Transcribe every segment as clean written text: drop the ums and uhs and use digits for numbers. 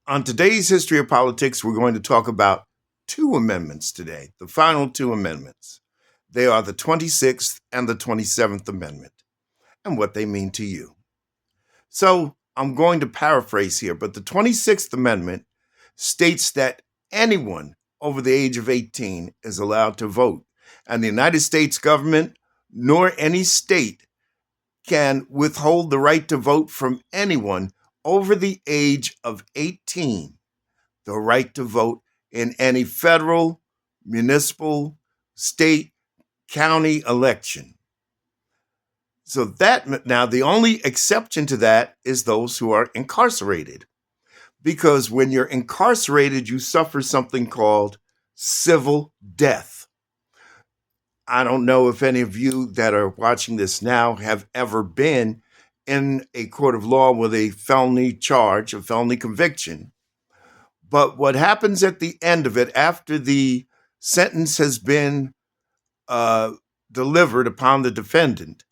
On today's History of Politics, we're going to talk about two amendments today, the final two amendments. They are the 26th and the 27th Amendment and what they mean to you. So I'm going to paraphrase here, but the 26th Amendment states that anyone over the age of 18 is allowed to vote, and the United States government nor any state can withhold the right to vote from anyone over the age of 18, the right to vote in any federal, municipal, state, county election. So that now the only exception to that is those who are incarcerated. Because when you're incarcerated, you suffer something called civil death. I don't know if any of you that are watching this now have ever been in a court of law with a felony charge, a felony conviction. But what happens at the end of it, after the sentence has been uh, delivered upon the defendant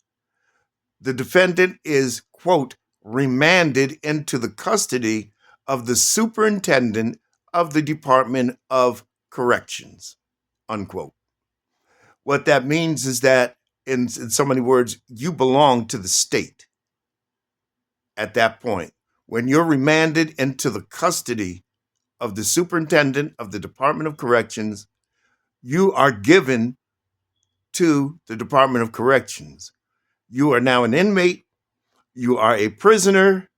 is, quote, remanded into the custody of the superintendent of the Department of Corrections, unquote. What that means is that, in so many words, you belong to the state at that point. When you're remanded into the custody of the superintendent of the Department of Corrections, you are given to the Department of Corrections. You are now an inmate, you are a prisoner,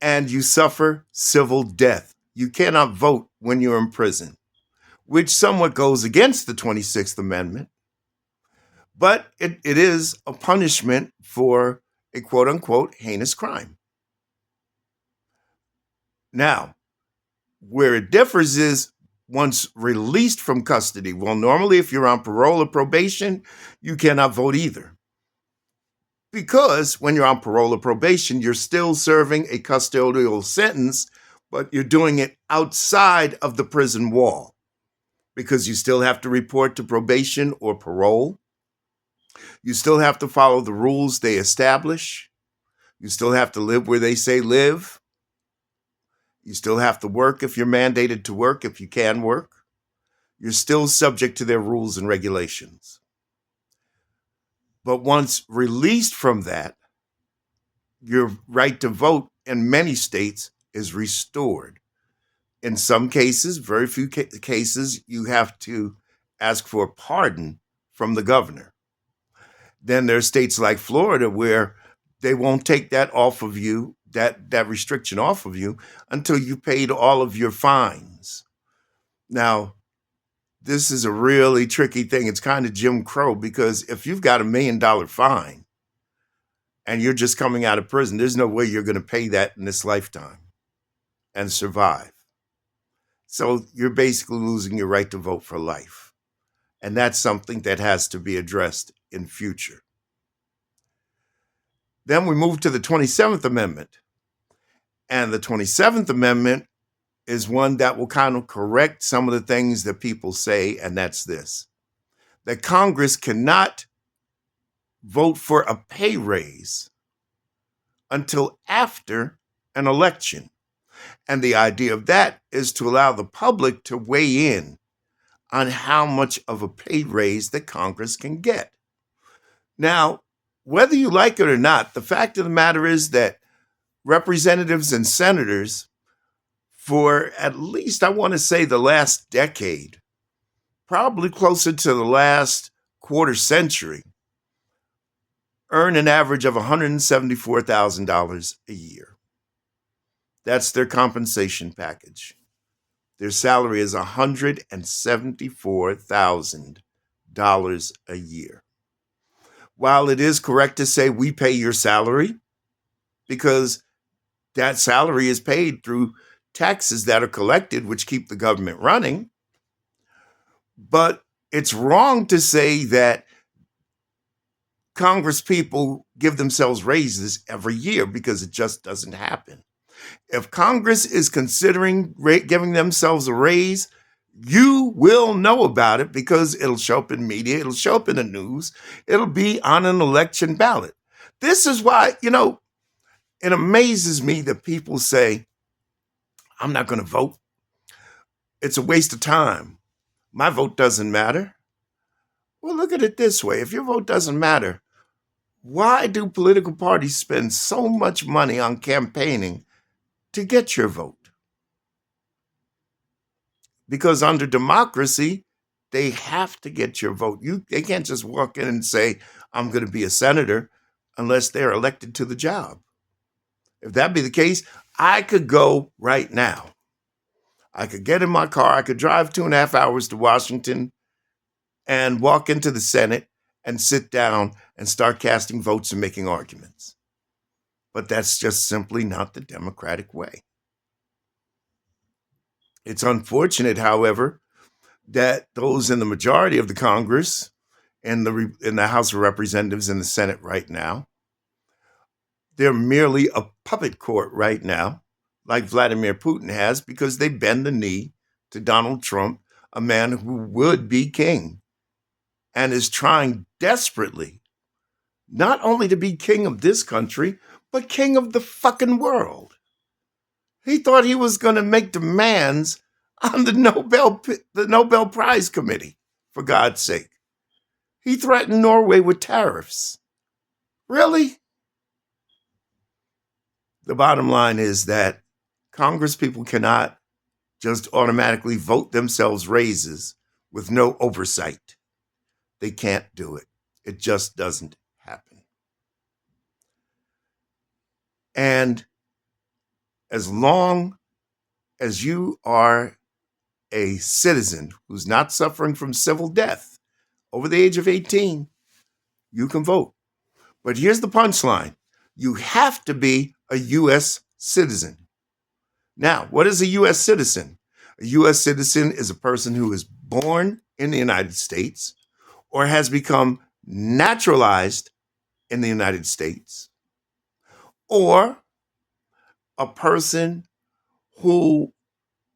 and you suffer civil death. You cannot vote when you're in prison, which somewhat goes against the 26th Amendment, but it is a punishment for a quote unquote heinous crime. Now, where it differs is once released from custody. Well, normally, if you're on parole or probation, you cannot vote either. Because when you're on parole or probation, you're still serving a custodial sentence, but you're doing it outside of the prison wall because you still have to report to probation or parole. You still have to follow the rules they establish. You still have to live where they say live. You still have to work if you're mandated to work, if you can work. You're still subject to their rules and regulations. But once released from that, your right to vote in many states is restored. In some cases, very few cases, you have to ask for a pardon from the governor. Then there are states like Florida where they won't take that off of you, that restriction off of you, until you paid all of your fines. Now, this is a really tricky thing. It's kind of Jim Crow because if you've got $1 million fine and you're just coming out of prison, there's no way you're going to pay that in this lifetime and survive. So you're basically losing your right to vote for life. And that's something that has to be addressed in future. Then we move to the 27th Amendment. And the 27th Amendment is one that will kind of correct some of the things that people say, and that's this: that Congress cannot vote for a pay raise until after an election. And the idea of that is to allow the public to weigh in on how much of a pay raise that Congress can get. Now, whether you like it or not, the fact of the matter is that representatives and senators, for at least, I want to say, the last decade, probably closer to the last quarter century, earn an average of $174,000 a year. That's their compensation package. Their salary is $174,000 a year. While it is correct to say we pay your salary, because that salary is paid through taxes that are collected, which keep the government running, but it's wrong to say that Congresspeople give themselves raises every year because it just doesn't happen. If Congress is considering giving themselves a raise, you will know about it because it'll show up in media, it'll show up in the news, it'll be on an election ballot. This is why, it amazes me that people say, I'm not going to vote. It's a waste of time. My vote doesn't matter. Well, look at it this way. If your vote doesn't matter, why do political parties spend so much money on campaigning to get your vote? Because under democracy, they have to get your vote. They can't just walk in and say, I'm going to be a senator unless they're elected to the job. If that be the case, I could go right now. I could get in my car. I could drive 2.5 hours to Washington and walk into the Senate and sit down and start casting votes and making arguments. But that's just simply not the democratic way. It's unfortunate, however, that those in the majority of the Congress and in the House of Representatives and the Senate right now, they're merely a puppet court right now, like Vladimir Putin has, because they bend the knee to Donald Trump, a man who would be king and is trying desperately not only to be king of this country, but king of the fucking world. He thought he was going to make demands on the Nobel Prize Committee, for God's sake. He threatened Norway with tariffs. Really? The bottom line is that Congresspeople cannot just automatically vote themselves raises with no oversight. They can't do it. It just doesn't happen. And as long as you are a citizen who's not suffering from civil death over the age of 18, you can vote. But here's the punchline. You have to be a U.S. citizen. Now, what is a U.S. citizen? A U.S. citizen is a person who is born in the United States or has become naturalized in the United States, or a person who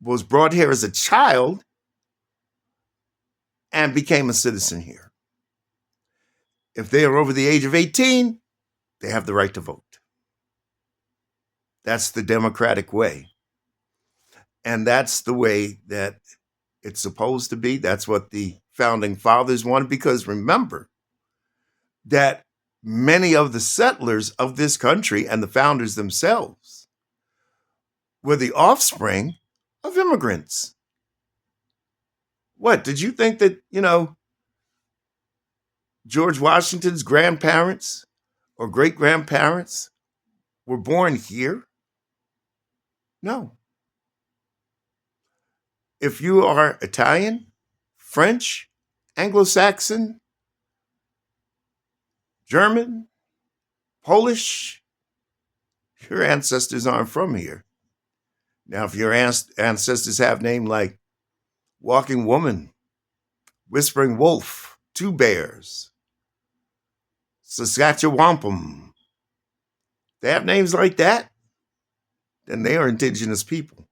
was brought here as a child and became a citizen here. If they are over the age of 18, they have the right to vote. That's the democratic way. And that's the way that it's supposed to be. That's what the founding fathers wanted, because remember that many of the settlers of this country and the founders themselves were the offspring of immigrants. What, did you think that, George Washington's grandparents or great-grandparents were born here? No. If you are Italian, French, Anglo-Saxon, German, Polish, your ancestors aren't from here. Now, if your ancestors have names like Walking Woman, Whispering Wolf, Two Bears, Saskatchewampum, they have names like that, then they are indigenous people.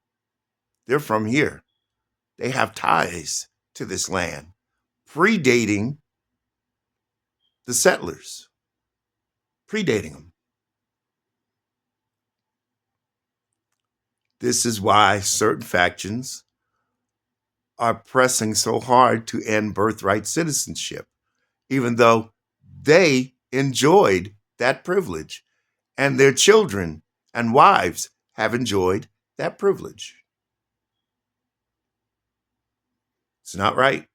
They're from here. They have ties to this land, predating the settlers, predating them. This is why certain factions are pressing so hard to end birthright citizenship, even though they enjoyed that privilege and their children and wives have enjoyed that privilege. It's not right.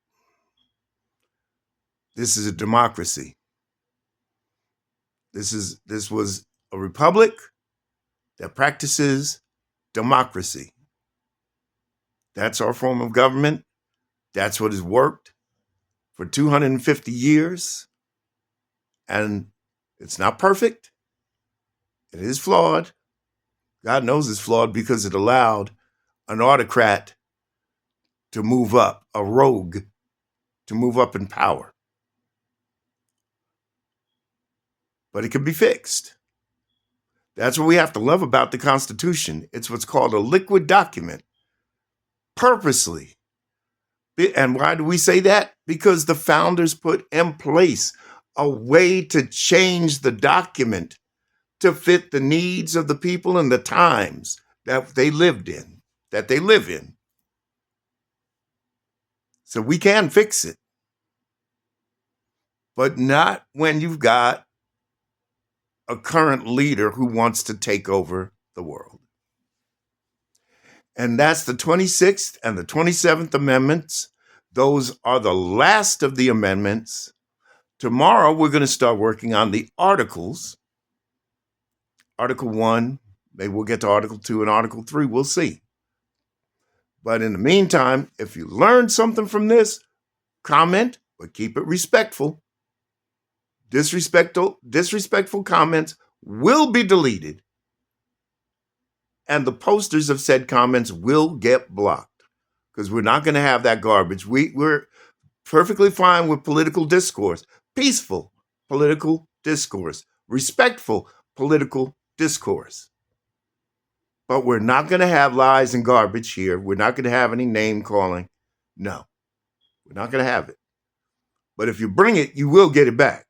This is a democracy. This was a republic that practices democracy. That's our form of government. That's what has worked for 250 years. And it's not perfect. It is flawed. God knows it's flawed because it allowed an autocrat to move up, a rogue to move up in power. But it can be fixed. That's what we have to love about the Constitution. It's what's called a liquid document, purposely. And why do we say that? Because the founders put in place a way to change the document to fit the needs of the people and the times that they lived in. that they live in. So we can fix it, but not when you've got a current leader who wants to take over the world. And that's the 26th and the 27th Amendments. Those are the last of the amendments. Tomorrow, we're going to start working on the articles. Article 1, maybe we'll get to Article 2 and Article 3, we'll see. But in the meantime, if you learned something from this, comment, but keep it respectful. Disrespectful comments will be deleted, and the posters of said comments will get blocked, because we're not going to have that garbage. We're perfectly fine with political discourse, peaceful political discourse, respectful political discourse. But we're not going to have lies and garbage here. We're not going to have any name calling. No, we're not going to have it. But if you bring it, you will get it back.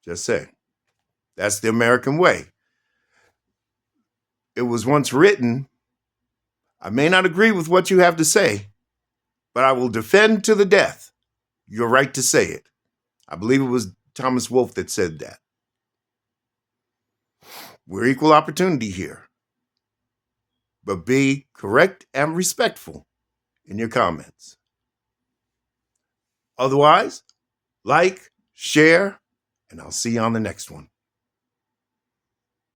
Just saying. That's the American way. It was once written, I may not agree with what you have to say, but I will defend to the death your right to say it. I believe it was Thomas Wolfe that said that. We're equal opportunity here. But be correct and respectful in your comments. Otherwise, like, share, and I'll see you on the next one.